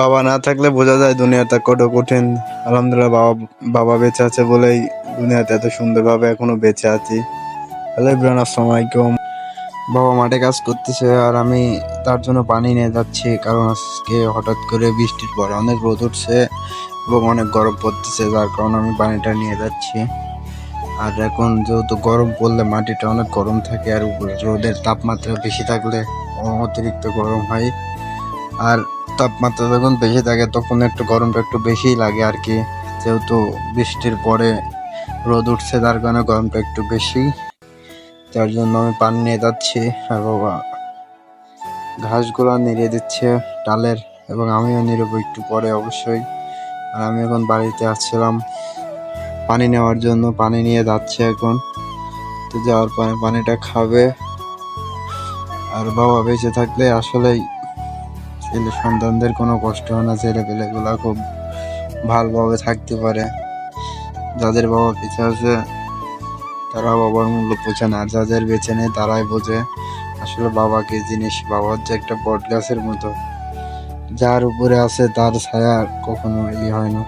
বাবা না থাকলে বোঝা যায় দুনিয়াটা কত কঠিন। আলহামদুলিল্লাহ বাবা বাবা বেঁচে আছে বলেই দুনিয়াতে এত সুন্দরভাবে এখনো বেঁচে আছি। হ্যালো ইব্রান, আসসালামু আলাইকুম। বাবা মাঠে কাজ করতেছে আর আমি তার জন্য পানি নিয়ে যাচ্ছি, কারণ আজকে হঠাৎ করে বৃষ্টির পরে অনেক রোদ উঠছে এবং অনেক গরম পড়তেছে, যার কারণে আমি পানিটা নিয়ে যাচ্ছি। আর এখন যেহেতু গরম পড়লে মাটিটা অনেক গরম থাকে, আর উপরে রোদের তাপমাত্রা বেশি থাকলে অতিরিক্ত গরম হয়। আর তাপমাত্রা যখন বেশি থাকে তখন একটু গরমটা একটু বেশিই লাগে আর কি। যেহেতু বৃষ্টির পরে রোদ উঠছে তার কারণে গরমটা একটু বেশি, যার জন্য আমি পানি নিয়ে যাচ্ছি। আর বাবা ঘাসগুলো নেড়ে দিচ্ছে ডালের, এবং আমিও নেড়েবো একটু পরে অবশ্যই। আর আমি এখন বাড়িতে আসছিলাম পানি নেওয়ার জন্য, পানি নিয়ে যাচ্ছে এখন। তো যাওয়ার পরে পানিটা খাবে। আর বাবা বেঁচে থাকলে আসলেই ছেলে সন্তানদের কোনো কষ্ট হয় না, ছেলেপেলেগুলা খুব ভালোভাবে থাকতে পারে। যাদের বাবা বেঁচে আছে তারা বাবার মূল্য বোঝে না, আর যাদের বেঁচে নেই তারাই বোঝে আসলে বাবাকে জিনিস। বাবা হচ্ছে একটা বট গাছের মতো, যার উপরে আছে তার ছায়া কখনো হয় না।